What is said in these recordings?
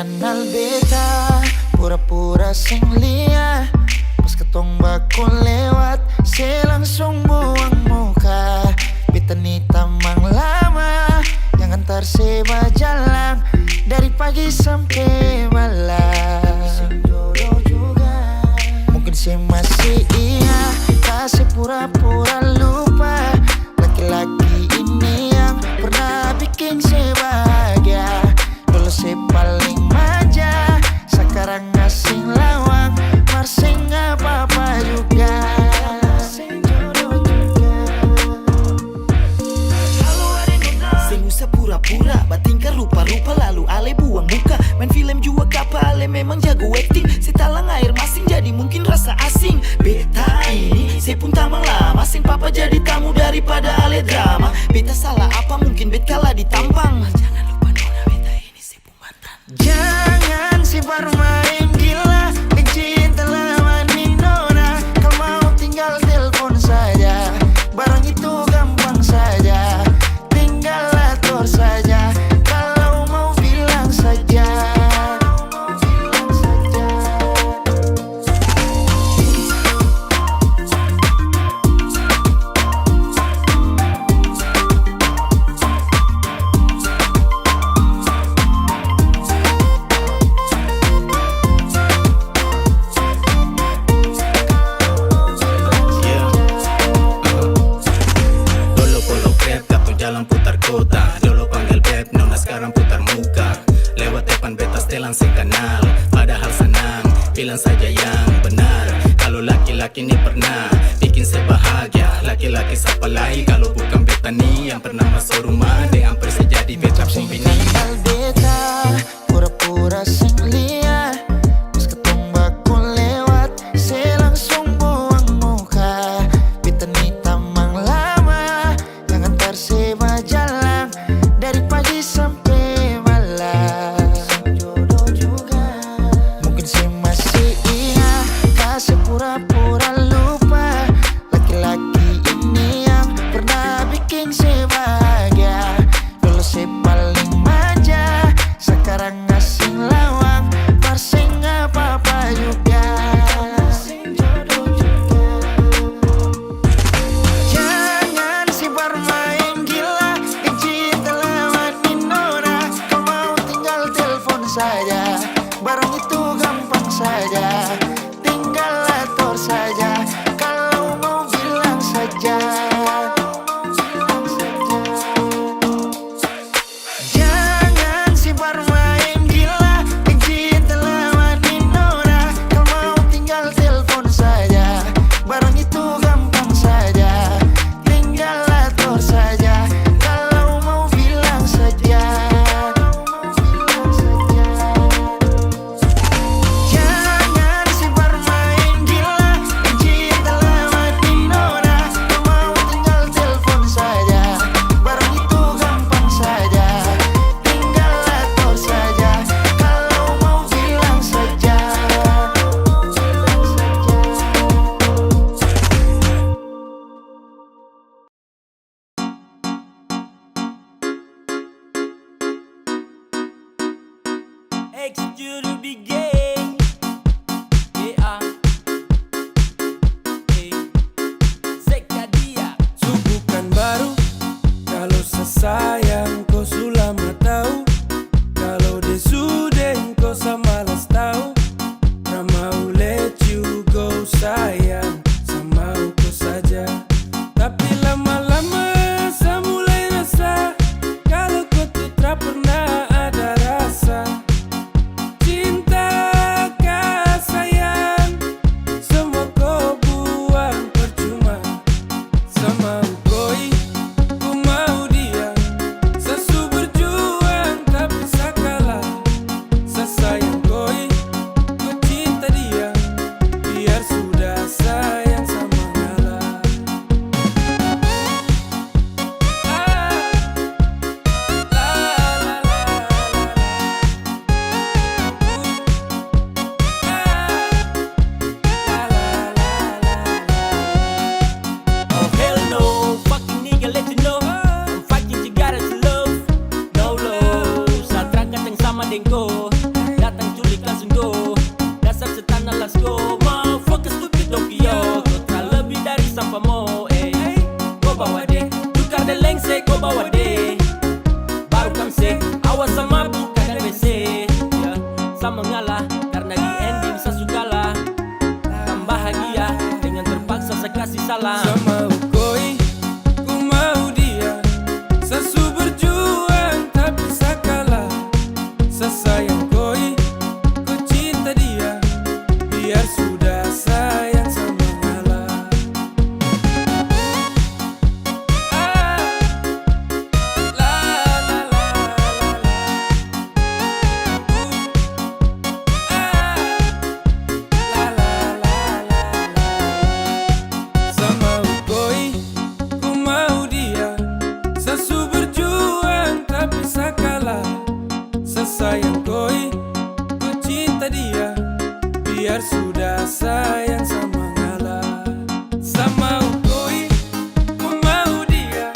kenal beta, pura-pura sing lia. Pas ketong baku lewat, saya langsung buang muka. Beta ni tamang lama, yang antar seba jalan dari pagi sampai malam. Mungkin saya masih iya, kasih pura-pura lupa. Laki-laki ini yang pernah bikin saya bahagia. Dulu saya paling manja, sekarang asing lawang. Marsing apa-apa juga. Sing usah pura-pura, batingkah rupa-rupa lalu ale buang muka. Main film juga kapal, ale memang jago acting. Setalang air masing jadi mungkin rasa asing. Beta ini, saya pun tamang lama. Sing papa jadi tamu daripada ale drama. Beta salah apa mungkin bet kalah ditampang. Jangan lupa nona beta ini saya pun mantan. Jangan si baru main gila, cinta lama nih nona. Kau mau tinggal telepon saja, barang itu gampang saja. Tinggal atur saja, kalau mau bilang saja. Jalan putar kota, dulu panggil beb, nona sekarang putar muka. Lewat depan beta setelan sing kenal, padahal senang, bilang saja yang benar. Kalau laki-laki ini pernah bikin saya bahagia, laki-laki siapa lagi kalau bukan beta nih yang pernah masuk rumah deh hampir sejadi beta pun bini. Kenal beta, pura-pura sing lia. Pas ketong baku lewat, saya langsung buang muka. Beta ni tamang lama, yang antar seba jalan dari pagi sampai malam. Mungkin saya masih ingat, kasih pura-pura lupa. Laki-laki ini yang pernah bikin saya bahagia. Dulu saya paling manja, sekarang asing lawang. Marsing apa-apa juga. Jangan si bermain gila, cinta lama nih nona. Kau mau tinggal telepon saja, barang itu gampang saja. Tinggal atur saja, kalau mau bilang saja. Jangan si bermain gila, cinta lama nih nona. Kau mau tinggal telepon saja, barang itu gampang saja. Tinggal atur saja, kalau mau bilang saja. Jangan si bermain gila, cinta lama nih nona. Kau mau tinggal telepon saja, barang itu gampang saja. Tinggal atur saja, kalau mau bilang saja. Execute be gay. Yeah. Sekadia. Bukan baru kalau sesayang kau sudah tahu. Kalau dia sudah kau samalas tahu. Tak mau let you go sayang, sama kau saja. Tapi lama-lama saya mulai rasa kalau kau tuh tak pernah ada rasa. Cinta kah sayang, semua kau buang percuma. Sama koi, ku mau dia Aku asal mabuk kadang WC ya. Sama ngalah karena di ending saya sukalah. Kan bahagia dengan terpaksa saya kasih salam. Sama ukoi ku mau dia, sesu berjuang tapi saya kalah. Saya sayang koi, ku cinta dia, biar sudah sayang sama ngalah. Sama ukoi ku mau dia, sesu berjuang tapi saya kalah. Saya sayang koi, ku cinta dia, biar sudah sayang sama ngalah. Sama ukoi ku mau dia,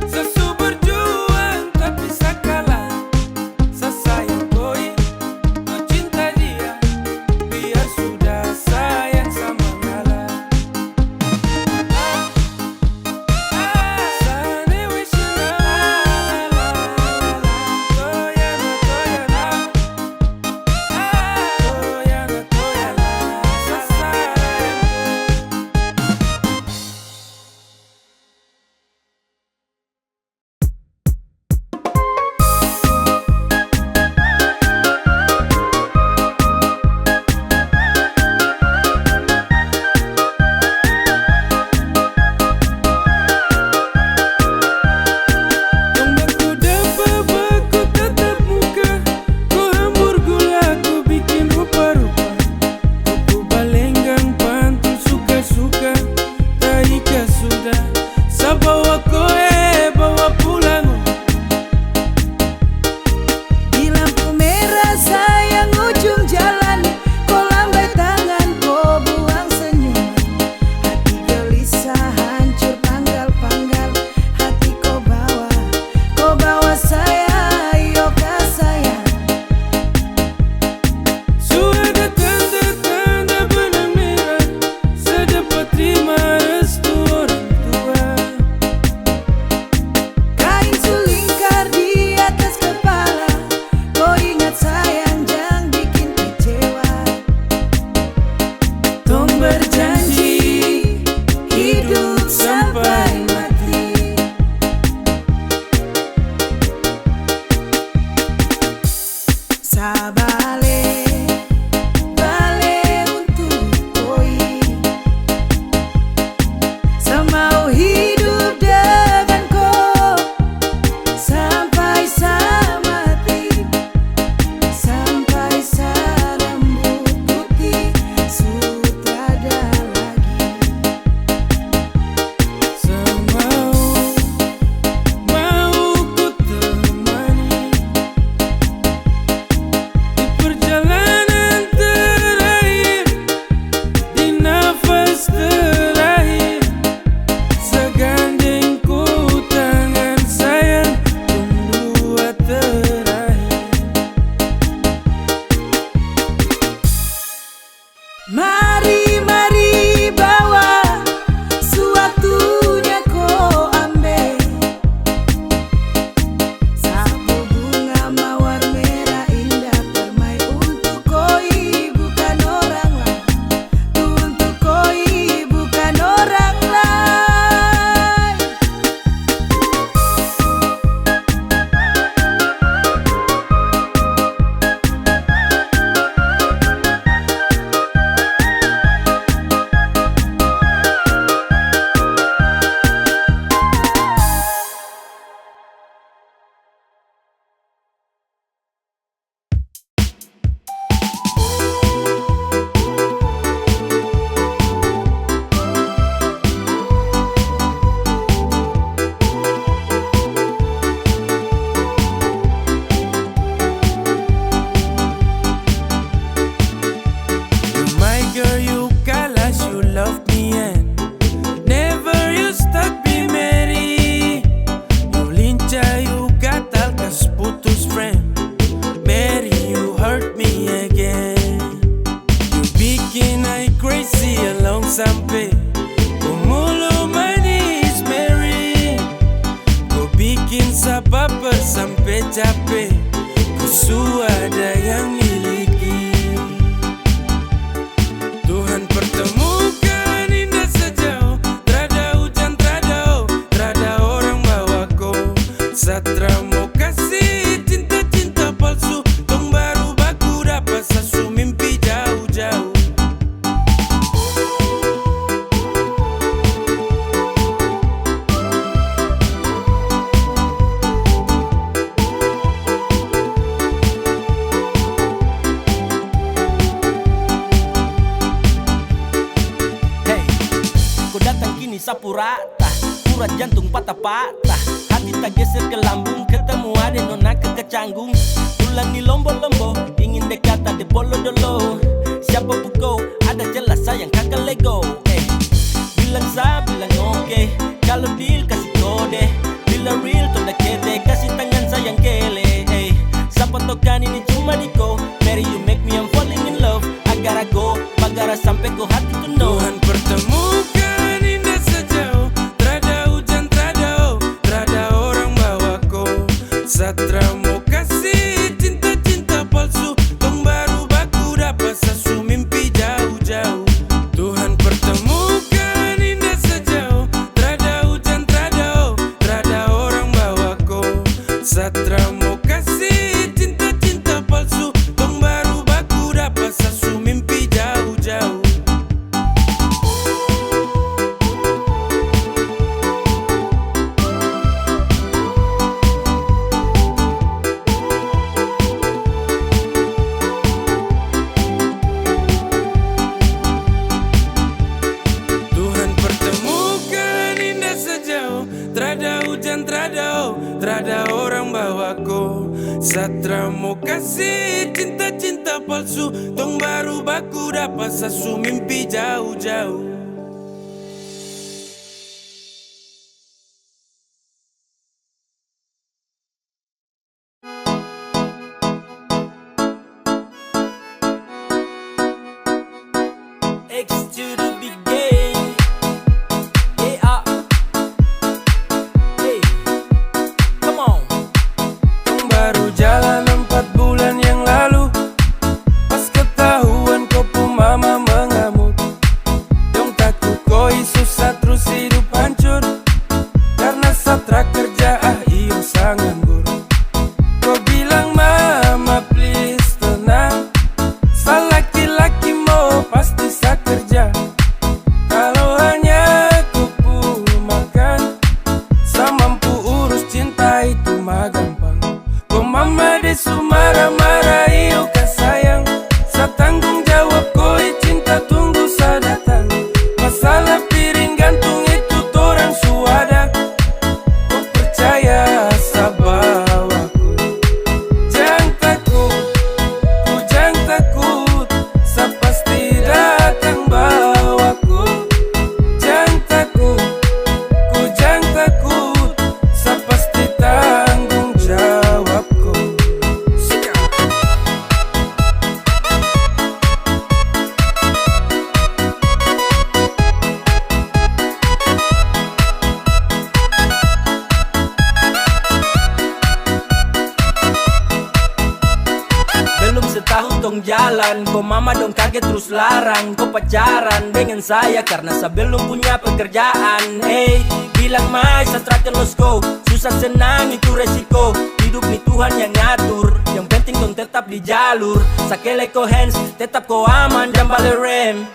sesu berjuang tapi saya kalah. Saya sayang koi, ku cinta dia, biar sudah sayang sama ngalah. Sane wishina toyana toyana, toyana toyana, saya sayang. Tombakku dapat baku tatap muka, ku hambur gula, ku bikin rupa-rupa. Ku balenggang pantun suka-suka, taika sudah. Saya bawa koe, bawa pulang. Di lampu merah sayang ujung jalan, kau lambai tangan, kau buang senyuman. Hati gelisah hancur panggal-panggal, hati kau bawa saya, yoga sayang. Sudah tanda-tanda benang merah, saya dapat terima restu orang tua. Kain sulingkar di atas kepala, kau ingat sayang jangan bikin kecewa. Tong berjanji hidup sampai mati. Sabale untuk koi, semau hidup dengan kau sampai saya mati, sampai saya rambut putih sutrada lagi. Mau ku temani di perjalanan terakhir, di nafas terakhir. Segandeng ku tangan sayang, dua terakhir. Mari bawa, sewaktunya kau ambil. Sapu bunga mawar merah indah permai untuk koi, bukan orang lain. Untuk koi, bukan orang lain. My girl, you kalas, you love me and never you stop me, Mary. You lincha, you gatal, kas putus friend. Mary, you hurt me again. You bikin I crazy along sampai kumulo manis, Mary. Ku bikin sa baper sampai capek. suada yang miliki. Tuhan pertemukan indah sejauh, trada hujan, trada orang bawa ko. Satra mau kasih cinta-cinta palsu, tong baru baku dapat sasu mimpi jauh-jauh. Sapu rata, urat jantung patah-patah, hati tak geser ke lambung, ketemu ada nona kecanggung. Ulangi lombo-lombo, ingin dekat ada bolo-dolo. Siapa pukau, ada jelas sayang kakak lego. Bilang sa, bilang oke, kalau deal kasih kode. Bila real tonda kete, kasih tangan sayang kele. Siapa tokan ini cuma diko, Mary you make me I'm falling in love. Agar go, bagara sampai ko hati to know. Tuhan pertemukan indah sejauh, trada hujan, trada orang bawa ko. Satra mau kasih cinta-cinta palsu, tong baru baku dapat sasu mimpi jauh-jauh. Tuhan pertemukan indah sejauh, trada hujan, trada orang bawa ko. Satra mau kasih cinta-cinta palsu, tong baru baku dapat sasu mimpi jauh-jauh. Tuhan pertemukan indah sejauh, trada hujan, trada orang bawa ko. Satra mau kasih cinta-cinta palsu, tong baru baku dapat sasu mimpi jauh-jauh. X to the big game. Yeah. Hey, come on. Tong baru jalan 4 bulan yang lalu, pas ketahuan kau pun mama mengamuk. Dong takut koi susah terus hidup hancur, karena Satra kerja iyo sangat nganggur. Kau bilang mama please tenang, sa laki-laki mau pasti sa kerja. Kalau hanya kupu makan, sa mampu urus cinta itu mah gampang. Kau mama desu marah-marah iyo kah sayang, sa tanggung jawab koi cinta tunggu sa datang. Masalah piring gantung itu torang suada, kau percaya sa bawaku. Jangan takut, ku jangan takut, sa pasti datang bawaku. Jangan takut, ku jangan takut, sa pasti tanggung jawabku. Sika. Belum setahun tong jalan, kok mama dong kaget terus larang. Kok pacaran dengan saya karena saya belum punya pekerjaan. Hey, bilang mai Satra los go, susah senang itu resiko. Hidup nih Tuhan yang ngatur, yang penting dong tetap di jalur. Sakele ko hands, tetap ko aman, jangan balik rem.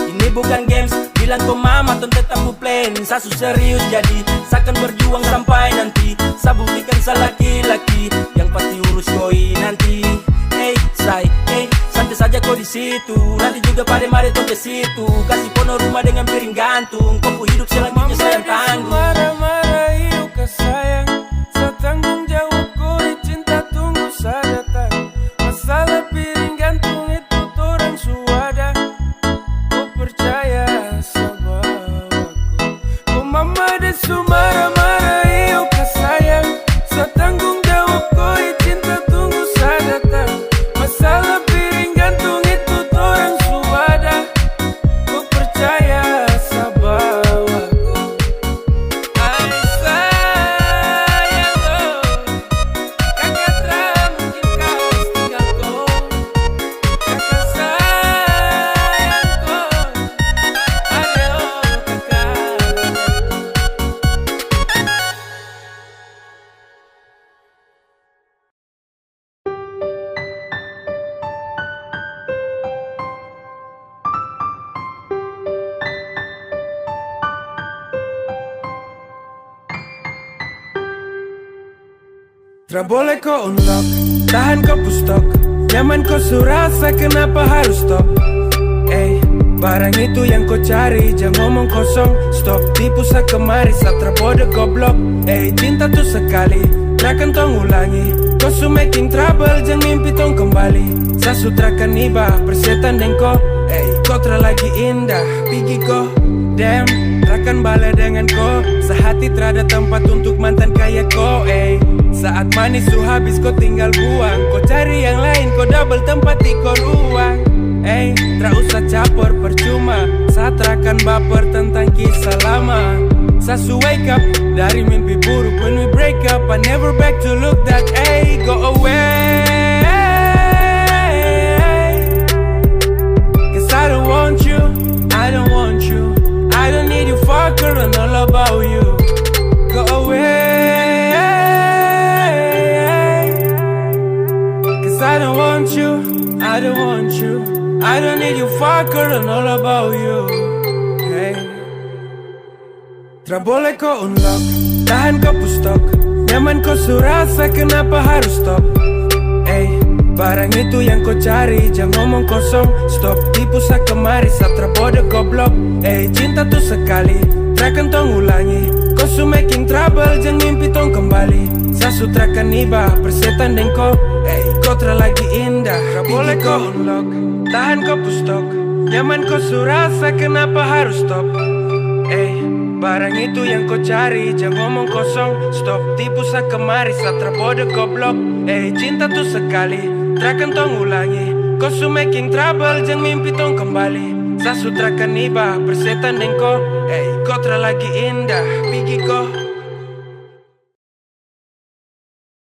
Ini bukan games, bilang ko mama ton tetap ku plan. Sasu serius jadi, saya akan berjuang sampai nanti. Saya buktikan sa laki-laki, yang pasti urus koi nanti. Hey, santai saja kau di situ. Nanti juga pada mari tong ke situ. Kasih pono rumah dengan piring gantung. Kau hidup selanjutnya saya yang tanggung. Marah-marah iyo kah sayang, sa tanggung jawab koi cinta tunggu sa datang. Masalah piring gantung itu torang suada, kau percaya sa bawaku. Kau mama desu marah-marah iyo kah sayang, sa tanggung jawab koi cinta tunggu sa datang. Masalah piring gantung itu torang suada, kau percaya sa bawaku. Tra boleh kau unlock, tahan kau pustok. Nyaman kau surasa, kenapa harus stop? Barang itu yang kau cari, jangan ngomong kosong. Stop, tipu kemari, satra bodoh goblok. Cinta tuh sekali, takkan tong ulangi. Kau su making trouble, jangan mimpi tong kembali. Sa sutrakan iba, persetan dan kau. Kau tra lagi indah, pergi kau. Damn, takkan balik dengan kau. Sehati terada tempat untuk mantan kayak kau. Saat manis su habis kau tinggal buang. Kau cari yang lain, kau double tempat di kau ruang. Tak usah caper percuma. Saat akan baper tentang kisah lama. Sasu wake up dari mimpi buruk. When we break up, I never back to look that. Go away. Cause I don't want you, I don't want you. I don't need you fucker and all about you. Go away. Cause I don't want you, I don't want you. I don't need you fucker and all about you. Tra boleh kau unlock, tahan kau pustok. Nyaman kau surasa, kenapa harus stop? Barang itu yang kau cari, jangan ngomong kosong. Stop, tipu kemari, satra bodoh goblok. Cinta tuh sekali, takkan tong ulangi. Kau su making trouble, jangan mimpi tong kembali. Sa sutrakan iba, persetan dan kau. Kau tra lagi indah, tra boleh kau unlock, tahan kau pustok. Nyaman kau surasa, kenapa harus stop? Barang itu yang kau cari, jangan ngomong kosong. Stop, tipu kemari, satra bodoh goblok. Cinta tuh sekali, takkan tong ulangi. Kau su making trouble, jangan mimpi tong kembali. Sa sutrakan iba, persetan dan kau. Kau tra lagi indah, pergi kau.